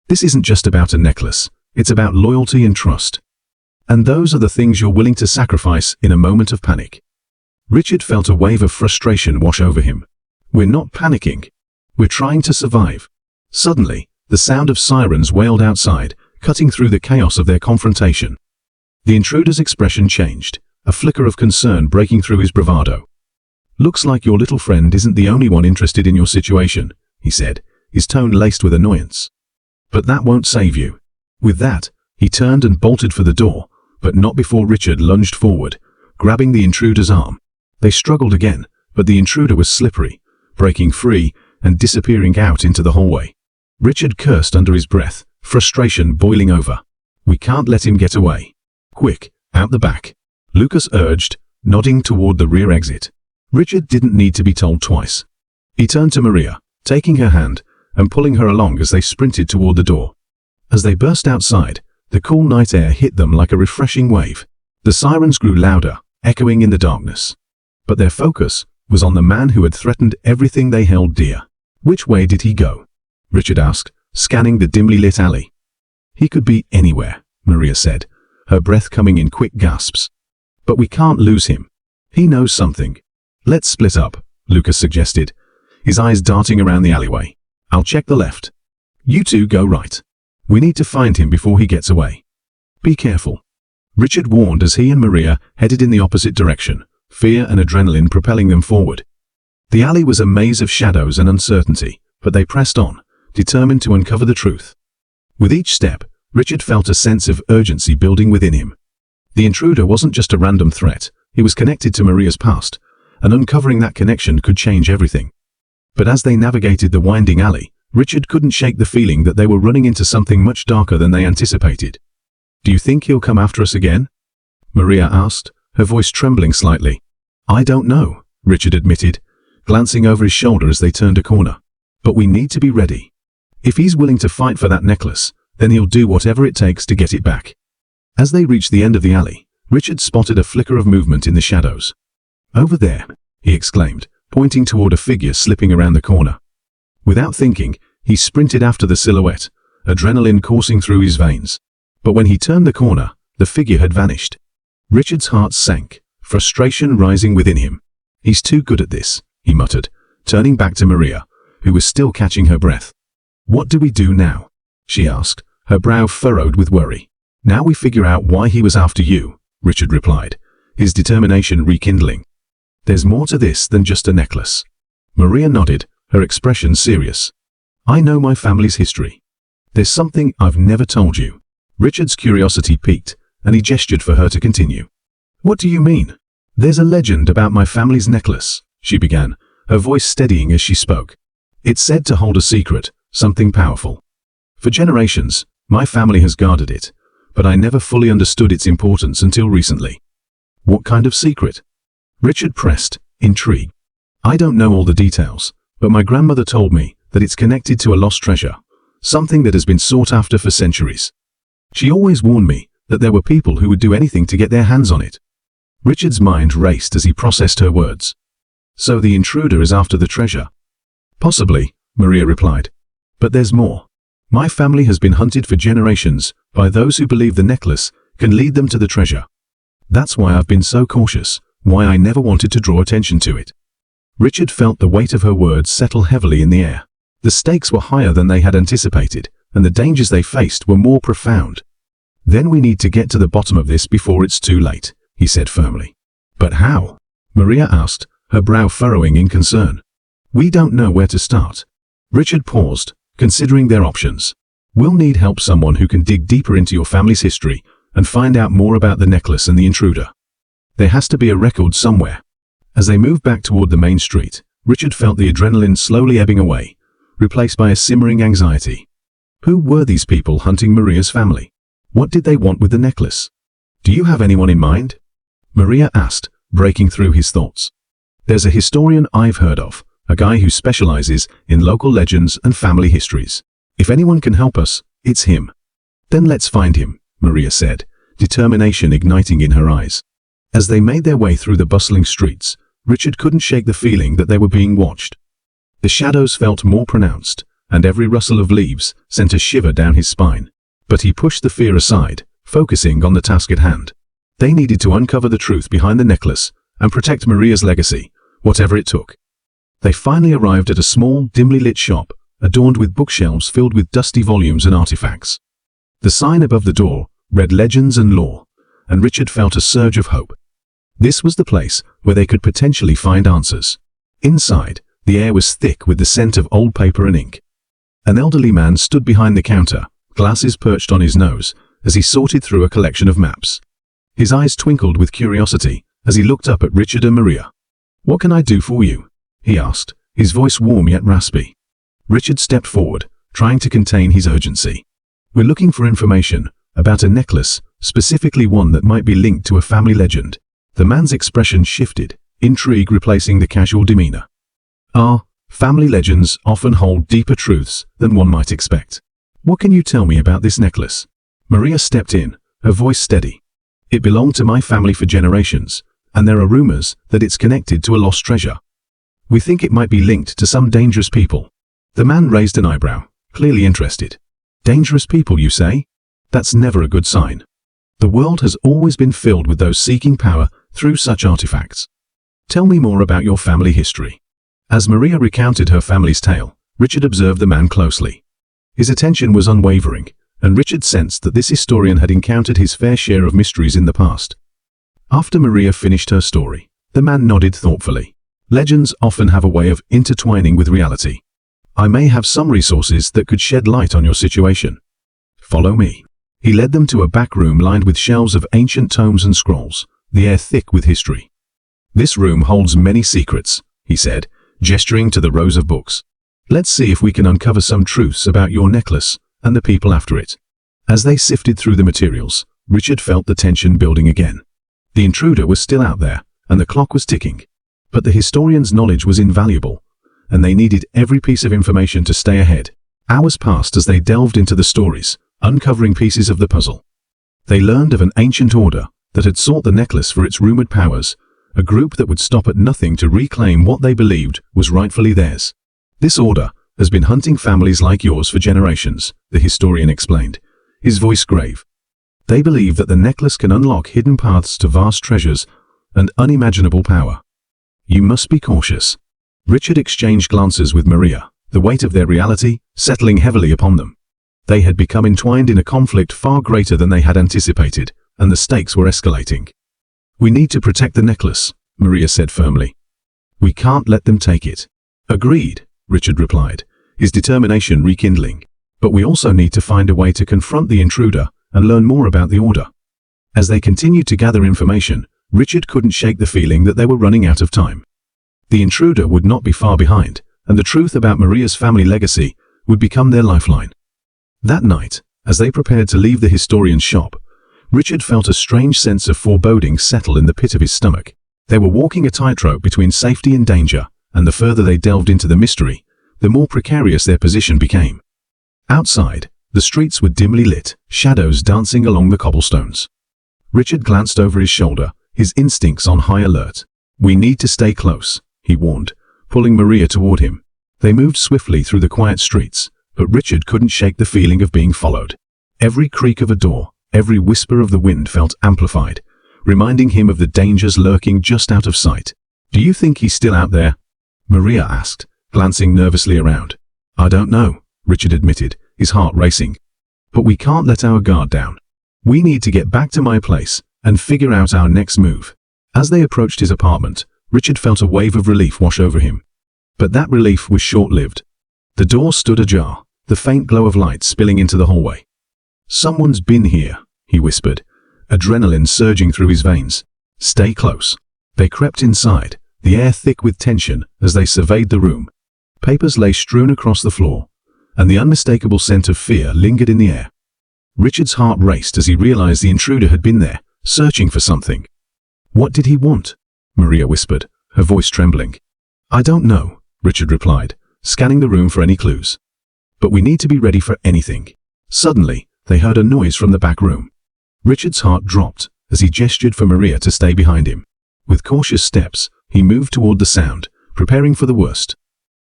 This isn't just about a necklace, it's about loyalty and trust. And those are the things you're willing to sacrifice in a moment of panic. Richard felt a wave of frustration wash over him. We're not panicking. We're trying to survive. Suddenly, the sound of sirens wailed outside, cutting through the chaos of their confrontation. The intruder's expression changed, a flicker of concern breaking through his bravado. Looks like your little friend isn't the only one interested in your situation, he said, his tone laced with annoyance. But that won't save you. With that, he turned and bolted for the door, but not before Richard lunged forward, grabbing the intruder's arm. They struggled again, but the intruder was slippery, breaking free and disappearing out into the hallway. Richard cursed under his breath, frustration boiling over. We can't let him get away. Quick, out the back, Lucas urged, nodding toward the rear exit. Richard didn't need to be told twice. He turned to Maria, taking her hand and pulling her along as they sprinted toward the door. As they burst outside, the cool night air hit them like a refreshing wave. The sirens grew louder, echoing in the darkness. But their focus was on the man who had threatened everything they held dear. Which way did he go? Richard asked, scanning the dimly lit alley. He could be anywhere, Maria said, her breath coming in quick gasps. But we can't lose him. He knows something. Let's split up, Lucas suggested, his eyes darting around the alleyway. I'll check the left. You two go right. We need to find him before he gets away. Be careful, Richard warned as he and Maria headed in the opposite direction, fear and adrenaline propelling them forward. The alley was a maze of shadows and uncertainty, but they pressed on, determined to uncover the truth. With each step, Richard felt a sense of urgency building within him. The intruder wasn't just a random threat, he was connected to Maria's past, and uncovering that connection could change everything. But as they navigated the winding alley, Richard couldn't shake the feeling that they were running into something much darker than they anticipated. "Do you think he'll come after us again?" Maria asked, her voice trembling slightly. "I don't know," Richard admitted, glancing over his shoulder as they turned a corner. "But we need to be ready. If he's willing to fight for that necklace, then he'll do whatever it takes to get it back." As they reached the end of the alley, Richard spotted a flicker of movement in the shadows. "Over there," he exclaimed, pointing toward a figure slipping around the corner. Without thinking, he sprinted after the silhouette, adrenaline coursing through his veins. But when he turned the corner, the figure had vanished. Richard's heart sank, frustration rising within him. "He's too good at this," he muttered, turning back to Maria, who was still catching her breath. "What do we do now?" she asked, her brow furrowed with worry. "Now we figure out why he was after you," Richard replied, his determination rekindling. "There's more to this than just a necklace." Maria nodded, her expression serious. "I know my family's history. There's something I've never told you." Richard's curiosity piqued, and he gestured for her to continue. "What do you mean?" "There's a legend about my family's necklace," she began, her voice steadying as she spoke. "It's said to hold a secret, something powerful. For generations, my family has guarded it, but I never fully understood its importance until recently." "What kind of secret?" Richard pressed, intrigued. "I don't know all the details, but my grandmother told me that it's connected to a lost treasure, something that has been sought after for centuries. She always warned me that there were people who would do anything to get their hands on it." Richard's mind raced as he processed her words. "So the intruder is after the treasure?" "Possibly," Maria replied. "But there's more. My family has been hunted for generations by those who believe the necklace can lead them to the treasure. That's why I've been so cautious, why I never wanted to draw attention to it." Richard felt the weight of her words settle heavily in the air. The stakes were higher than they had anticipated, and the dangers they faced were more profound. "Then we need to get to the bottom of this before it's too late," he said firmly. "But how?" Maria asked, her brow furrowing in concern. "We don't know where to start." Richard paused, considering their options. "We'll need help someone who can dig deeper into your family's history and find out more about the necklace and the intruder. There has to be a record somewhere." As they moved back toward the main street, Richard felt the adrenaline slowly ebbing away, replaced by a simmering anxiety. Who were these people hunting Maria's family? What did they want with the necklace? "Do you have anyone in mind?" Maria asked, breaking through his thoughts. "There's a historian I've heard of, a guy who specializes in local legends and family histories. If anyone can help us, it's him." "Then let's find him," Maria said, determination igniting in her eyes. As they made their way through the bustling streets, Richard couldn't shake the feeling that they were being watched. The shadows felt more pronounced, and every rustle of leaves sent a shiver down his spine. But he pushed the fear aside, focusing on the task at hand. They needed to uncover the truth behind the necklace and protect Maria's legacy, whatever it took. They finally arrived at a small, dimly lit shop, adorned with bookshelves filled with dusty volumes and artifacts. The sign above the door read Legends and Lore, and Richard felt a surge of hope. This was the place where they could potentially find answers. Inside, the air was thick with the scent of old paper and ink. An elderly man stood behind the counter, glasses perched on his nose, as he sorted through a collection of maps. His eyes twinkled with curiosity as he looked up at Richard and Maria. "What can I do for you?" he asked, his voice warm yet raspy. Richard stepped forward, trying to contain his urgency. "We're looking for information about a necklace, specifically one that might be linked to a family legend." The man's expression shifted, intrigue replacing the casual demeanor. Family legends often hold deeper truths than one might expect. What can you tell me about this necklace?" Maria stepped in, her voice steady. "It belonged to my family for generations, and there are rumors that it's connected to a lost treasure. We think it might be linked to some dangerous people." The man raised an eyebrow, clearly interested. "Dangerous people, you say? That's never a good sign. The world has always been filled with those seeking power through such artifacts. Tell me more about your family history." As Maria recounted her family's tale, Richard observed the man closely. His attention was unwavering, and Richard sensed that this historian had encountered his fair share of mysteries in the past. After Maria finished her story, the man nodded thoughtfully. Legends often have a way of intertwining with reality. I may have some resources that could shed light on your situation. Follow me. He led them to a back room lined with shelves of ancient tomes and scrolls, the air thick with history. This room holds many secrets, he said, gesturing to the rows of books. Let's see if we can uncover some truths about your necklace and the people after it. As they sifted through the materials, Richard felt the tension building again. The intruder was still out there, and the clock was ticking. But the historian's knowledge was invaluable, and they needed every piece of information to stay ahead. Hours passed as they delved into the stories, uncovering pieces of the puzzle. They learned of an ancient order that had sought the necklace for its rumored powers, a group that would stop at nothing to reclaim what they believed was rightfully theirs. This order has been hunting families like yours for generations, the historian explained, his voice grave. They believe that the necklace can unlock hidden paths to vast treasures and unimaginable power. You must be cautious. Richard exchanged glances with Maria, the weight of their reality settling heavily upon them. They had become entwined in a conflict far greater than they had anticipated, and the stakes were escalating. We need to protect the necklace, Maria said firmly. We can't let them take it. Agreed, Richard replied, his determination rekindling. But we also need to find a way to confront the intruder and learn more about the order. As they continued to gather information, Richard couldn't shake the feeling that they were running out of time. The intruder would not be far behind, and the truth about Maria's family legacy would become their lifeline. That night, as they prepared to leave the historian's shop, Richard felt a strange sense of foreboding settle in the pit of his stomach. They were walking a tightrope between safety and danger, and the further they delved into the mystery, the more precarious their position became. Outside, the streets were dimly lit, shadows dancing along the cobblestones. Richard glanced over his shoulder, his instincts on high alert. We need to stay close, he warned, pulling Maria toward him. They moved swiftly through the quiet streets, but Richard couldn't shake the feeling of being followed. Every creak of a door, every whisper of the wind felt amplified, reminding him of the dangers lurking just out of sight. Do you think he's still out there? Maria asked, glancing nervously around. I don't know, Richard admitted, his heart racing. But we can't let our guard down. We need to get back to my place and figure out our next move. As they approached his apartment, Richard felt a wave of relief wash over him. But that relief was short-lived. The door stood ajar, the faint glow of light spilling into the hallway. Someone's been here, he whispered, adrenaline surging through his veins. Stay close. They crept inside, the air thick with tension as they surveyed the room. Papers lay strewn across the floor, and the unmistakable scent of fear lingered in the air. Richard's heart raced as he realized the intruder had been there, searching for something. What did he want? Maria whispered, her voice trembling. I don't know, Richard replied, scanning the room for any clues. But we need to be ready for anything. Suddenly, they heard a noise from the back room. Richard's heart dropped as he gestured for Maria to stay behind him. With cautious steps, he moved toward the sound, preparing for the worst.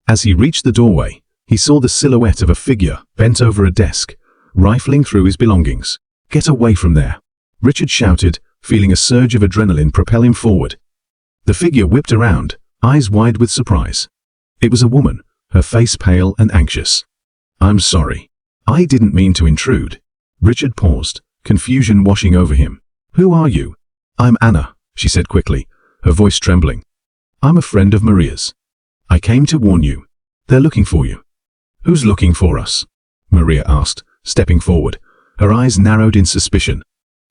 As he reached the doorway, he saw the silhouette of a figure bent over a desk, rifling through his belongings. Get away from there, Richard shouted, feeling a surge of adrenaline propel him forward. The figure whipped around, eyes wide with surprise. It was a woman, her face pale and anxious. I'm sorry. I didn't mean to intrude. Richard paused, confusion washing over him. Who are you? I'm Anna, she said quickly, her voice trembling. I'm a friend of Maria's. I came to warn you. They're looking for you. Who's looking for us? Maria asked, stepping forward, her eyes narrowed in suspicion.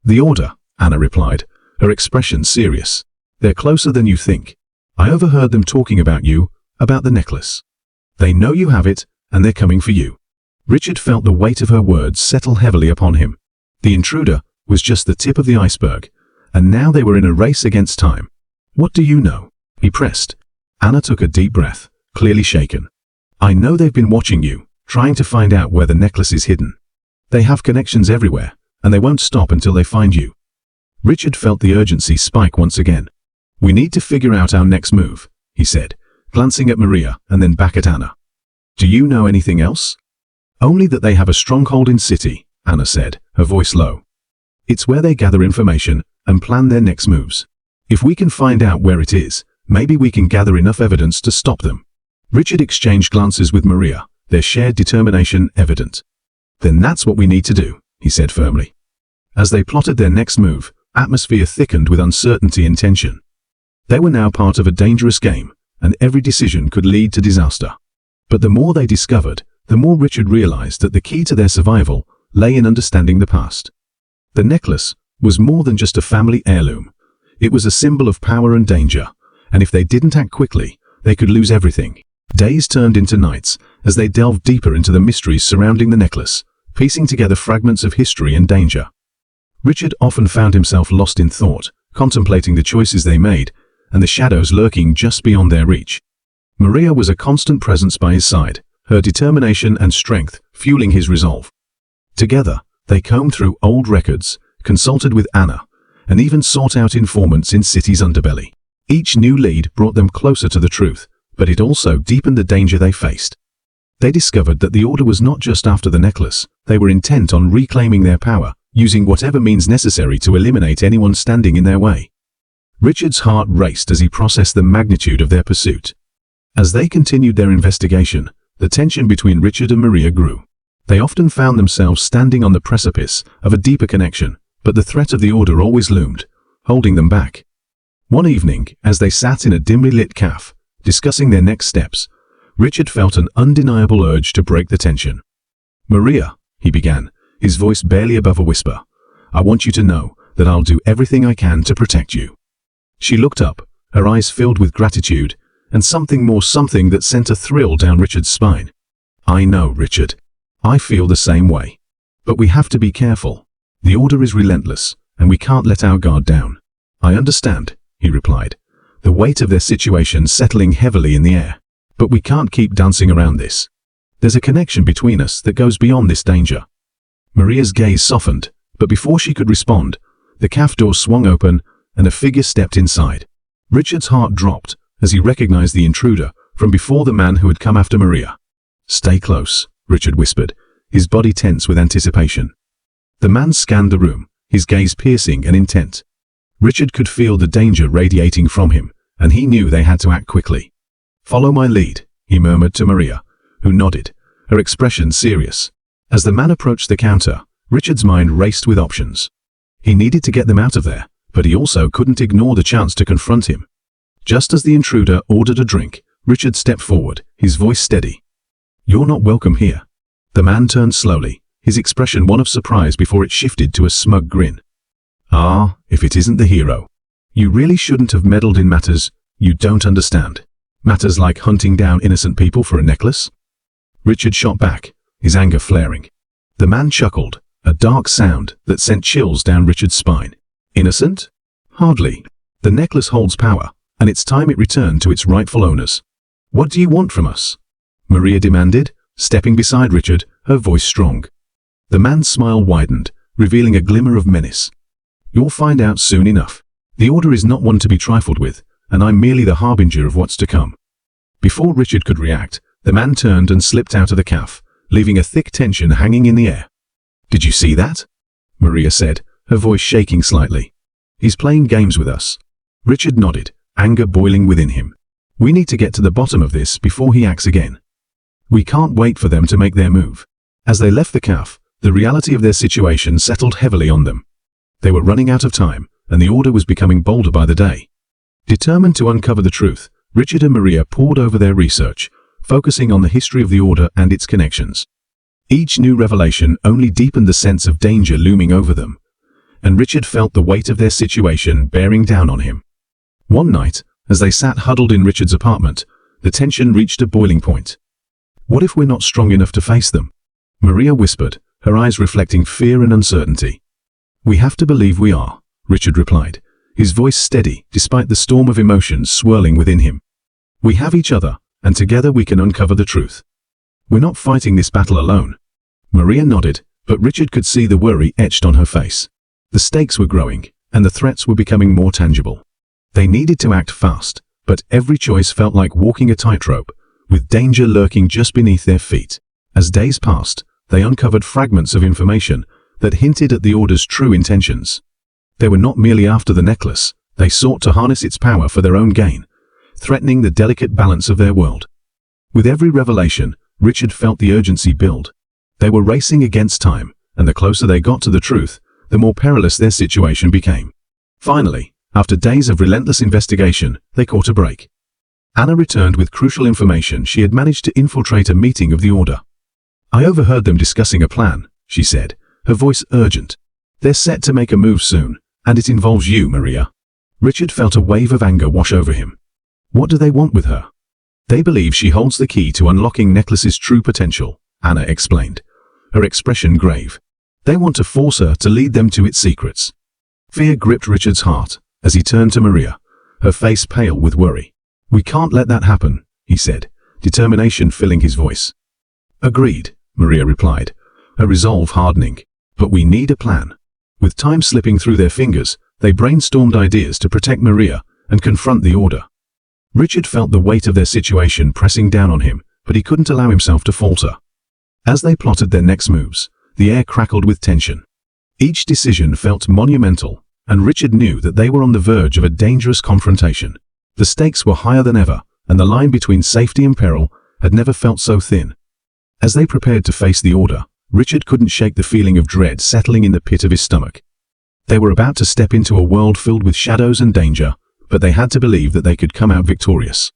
The order, Anna replied, her expression serious. They're closer than you think. I overheard them talking about you, about the necklace. They know you have it, and they're coming for you. Richard felt the weight of her words settle heavily upon him. The intruder was just the tip of the iceberg, and now they were in a race against time. What do you know? He pressed. Anna took a deep breath, clearly shaken. I know they've been watching you, trying to find out where the necklace is hidden. They have connections everywhere, and they won't stop until they find you. Richard felt the urgency spike once again. We need to figure out our next move, he said, glancing at Maria and then back at Anna. Do you know anything else? Only that they have a stronghold in city, Anna said, her voice low. It's where they gather information and plan their next moves. If we can find out where it is, maybe we can gather enough evidence to stop them. Richard exchanged glances with Maria, their shared determination evident. Then that's what we need to do, he said firmly. As they plotted their next move, atmosphere thickened with uncertainty and tension. They were now part of a dangerous game, and every decision could lead to disaster. But the more they discovered, the more Richard realized that the key to their survival lay in understanding the past. The necklace was more than just a family heirloom. It was a symbol of power and danger, and if they didn't act quickly, they could lose everything. Days turned into nights as they delved deeper into the mysteries surrounding the necklace, piecing together fragments of history and danger. Richard often found himself lost in thought, contemplating the choices they made and the shadows lurking just beyond their reach. Maria was a constant presence by his side, her determination and strength fueling his resolve. Together, they combed through old records, consulted with Anna, and even sought out informants in city's underbelly. Each new lead brought them closer to the truth, but it also deepened the danger they faced. They discovered that the Order was not just after the necklace, they were intent on reclaiming their power, using whatever means necessary to eliminate anyone standing in their way. Richard's heart raced as he processed the magnitude of their pursuit. As they continued their investigation, the tension between Richard and Maria grew. They often found themselves standing on the precipice of a deeper connection, but the threat of the Order always loomed, holding them back. One evening, as they sat in a dimly lit cafe, discussing their next steps, Richard felt an undeniable urge to break the tension. "Maria," he began, his voice barely above a whisper, "I want you to know that I'll do everything I can to protect you." She looked up, her eyes filled with gratitude, and something that sent a thrill down Richard's spine. "I know, Richard. I feel the same way. But we have to be careful. The Order is relentless, and we can't let our guard down." "I understand," he replied, the weight of their situation settling heavily in the air. "But we can't keep dancing around this. There's a connection between us that goes beyond this danger." Maria's gaze softened, but before she could respond, the cafe door swung open and a figure stepped inside. Richard's heart dropped as he recognized the intruder from before the man who had come after Maria. "Stay close," Richard whispered, his body tense with anticipation. The man scanned the room, his gaze piercing and intent. Richard could feel the danger radiating from him, and he knew they had to act quickly. "Follow my lead," he murmured to Maria, who nodded, her expression serious. As the man approached the counter, Richard's mind raced with options. He needed to get them out of there, but he also couldn't ignore the chance to confront him. Just as the intruder ordered a drink, Richard stepped forward, his voice steady. "You're not welcome here." The man turned slowly, his expression one of surprise before it shifted to a smug grin. "Ah, if it isn't the hero. You really shouldn't have meddled in matters you don't understand. Matters like hunting down innocent people for a necklace?" Richard shot back, his anger flaring. The man chuckled, a dark sound that sent chills down Richard's spine. "Innocent? Hardly. The necklace holds power, and it's time it returned to its rightful owners. What do you want from us?" Maria demanded, stepping beside Richard, her voice strong. The man's smile widened, revealing a glimmer of menace. "You'll find out soon enough. The Order is not one to be trifled with, and I'm merely the harbinger of what's to come." Before Richard could react, the man turned and slipped out of the cafe, leaving a thick tension hanging in the air. "Did you see that?" Maria said, her voice shaking slightly. "He's playing games with us." Richard nodded, anger boiling within him. "We need to get to the bottom of this before he acts again. We can't wait for them to make their move." As they left the cafe, the reality of their situation settled heavily on them. They were running out of time, and the Order was becoming bolder by the day. Determined to uncover the truth, Richard and Maria pored over their research, focusing on the history of the Order and its connections. Each new revelation only deepened the sense of danger looming over them, and Richard felt the weight of their situation bearing down on him. One night, as they sat huddled in Richard's apartment, the tension reached a boiling point. "What if we're not strong enough to face them?" Maria whispered, her eyes reflecting fear and uncertainty. "We have to believe we are," Richard replied, his voice steady despite the storm of emotions swirling within him. "We have each other, and together we can uncover the truth. We're not fighting this battle alone." Maria nodded, but Richard could see the worry etched on her face. The stakes were growing, and the threats were becoming more tangible. They needed to act fast, but every choice felt like walking a tightrope, with danger lurking just beneath their feet. As days passed, they uncovered fragments of information that hinted at the Order's true intentions. They were not merely after the necklace, they sought to harness its power for their own gain, threatening the delicate balance of their world. With every revelation, Richard felt the urgency build. They were racing against time, and the closer they got to the truth, the more perilous their situation became. Finally, after days of relentless investigation, they caught a break. Anna returned with crucial information. She had managed to infiltrate a meeting of the Order. "I overheard them discussing a plan," she said, her voice urgent. "They're set to make a move soon, and it involves you, Maria." Richard felt a wave of anger wash over him. What do they want with her? "They believe she holds the key to unlocking Necklace's true potential," Anna explained, her expression grave. "They want to force her to lead them to its secrets." Fear gripped Richard's heart as he turned to Maria, her face pale with worry. "We can't let that happen," he said, determination filling his voice. "Agreed," Maria replied, her resolve hardening. "But we need a plan." With time slipping through their fingers, they brainstormed ideas to protect Maria and confront the Order. Richard felt the weight of their situation pressing down on him, but he couldn't allow himself to falter. As they plotted their next moves, the air crackled with tension. Each decision felt monumental, and Richard knew that they were on the verge of a dangerous confrontation. The stakes were higher than ever, and the line between safety and peril had never felt so thin. As they prepared to face the Order, Richard couldn't shake the feeling of dread settling in the pit of his stomach. They were about to step into a world filled with shadows and danger, but they had to believe that they could come out victorious.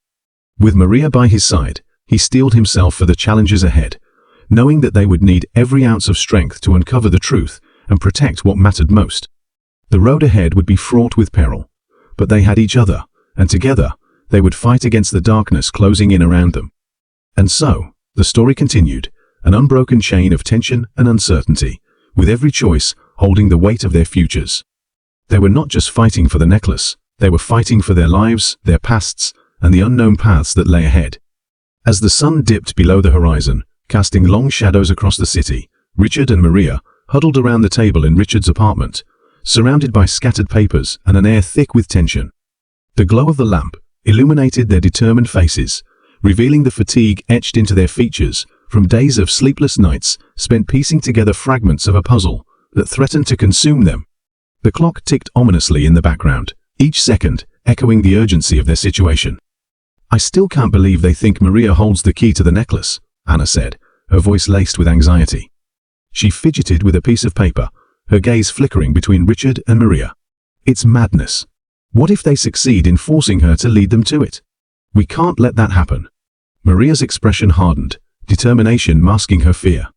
With Maria by his side, he steeled himself for the challenges ahead, knowing that they would need every ounce of strength to uncover the truth and protect what mattered most. The road ahead would be fraught with peril, but they had each other, and together, they would fight against the darkness closing in around them. And so, the story continued, an unbroken chain of tension and uncertainty, with every choice holding the weight of their futures. They were not just fighting for the necklace, they were fighting for their lives, their pasts, and the unknown paths that lay ahead. As the sun dipped below the horizon, casting long shadows across the city, Richard and Maria huddled around the table in Richard's apartment, surrounded by scattered papers and an air thick with tension. The glow of the lamp illuminated their determined faces, revealing the fatigue etched into their features from days of sleepless nights spent piecing together fragments of a puzzle that threatened to consume them. The clock ticked ominously in the background, each second echoing the urgency of their situation. "I still can't believe they think Maria holds the key to the necklace," Anna said, her voice laced with anxiety. She fidgeted with a piece of paper, her gaze flickering between Richard and Maria. "It's madness. What if they succeed in forcing her to lead them to it? We can't let that happen." Maria's expression hardened, determination masking her fear.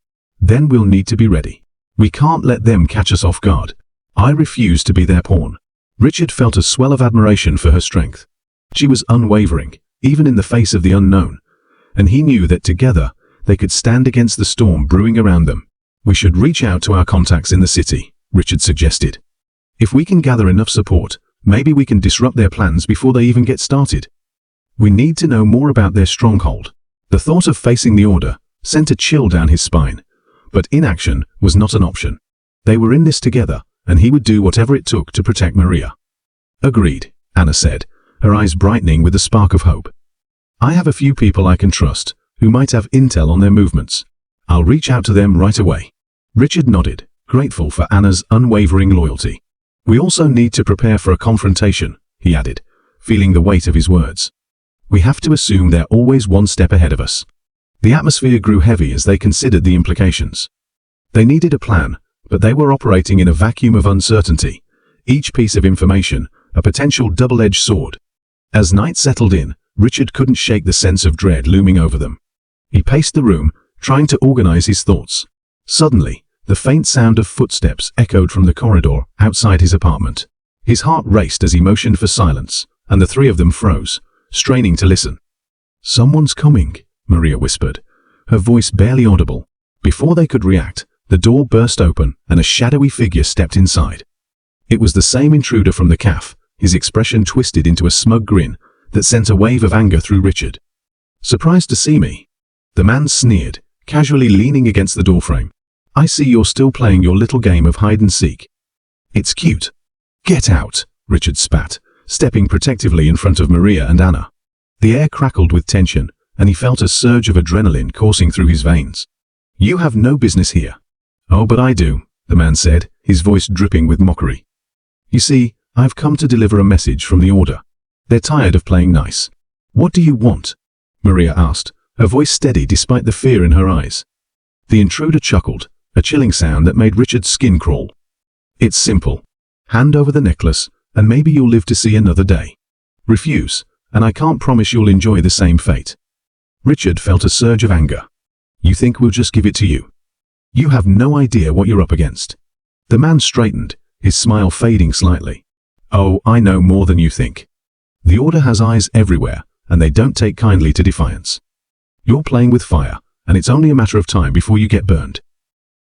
"Then we'll need to be ready. We can't let them catch us off guard. I refuse to be their pawn." Richard felt a swell of admiration for her strength. She was unwavering, even in the face of the unknown, and he knew that together they could stand against the storm brewing around them. "We should reach out to our contacts in the city," Richard suggested. "If we can gather enough support, maybe we can disrupt their plans before they even get started. We need to know more about their stronghold." The thought of facing the Order sent a chill down his spine, but inaction was not an option. They were in this together, and he would do whatever it took to protect Maria. "Agreed," Anna said, her eyes brightening with a spark of hope. "I have a few people I can trust, who might have intel on their movements. I'll reach out to them right away." Richard nodded, grateful for Anna's unwavering loyalty. "We also need to prepare for a confrontation," he added, feeling the weight of his words. "We have to assume they're always one step ahead of us." The atmosphere grew heavy as they considered the implications. They needed a plan, but they were operating in a vacuum of uncertainty, each piece of information a potential double-edged sword. As night settled in, Richard couldn't shake the sense of dread looming over them. He paced the room, trying to organize his thoughts. Suddenly, the faint sound of footsteps echoed from the corridor outside his apartment. His heart raced as he motioned for silence, and the three of them froze, straining to listen. "Someone's coming," Maria whispered, her voice barely audible. Before they could react, the door burst open and a shadowy figure stepped inside. It was the same intruder from the cafe, his expression twisted into a smug grin that sent a wave of anger through Richard. "Surprised to see me?" The man sneered, casually leaning against the doorframe. "I see you're still playing your little game of hide-and-seek. It's cute." "Get out," Richard spat, stepping protectively in front of Maria and Anna. The air crackled with tension, and he felt a surge of adrenaline coursing through his veins. "You have no business here." "Oh, but I do," the man said, his voice dripping with mockery. "You see, I've come to deliver a message from the Order. They're tired of playing nice." "What do you want?" Maria asked, her voice steady despite the fear in her eyes. The intruder chuckled, a chilling sound that made Richard's skin crawl. "It's simple. Hand over the necklace, and maybe you'll live to see another day. Refuse, and I can't promise you'll enjoy the same fate." Richard felt a surge of anger. "You think we'll just give it to you? You have no idea what you're up against." The man straightened, his smile fading slightly. "Oh, I know more than you think. The Order has eyes everywhere, and they don't take kindly to defiance. You're playing with fire, and it's only a matter of time before you get burned."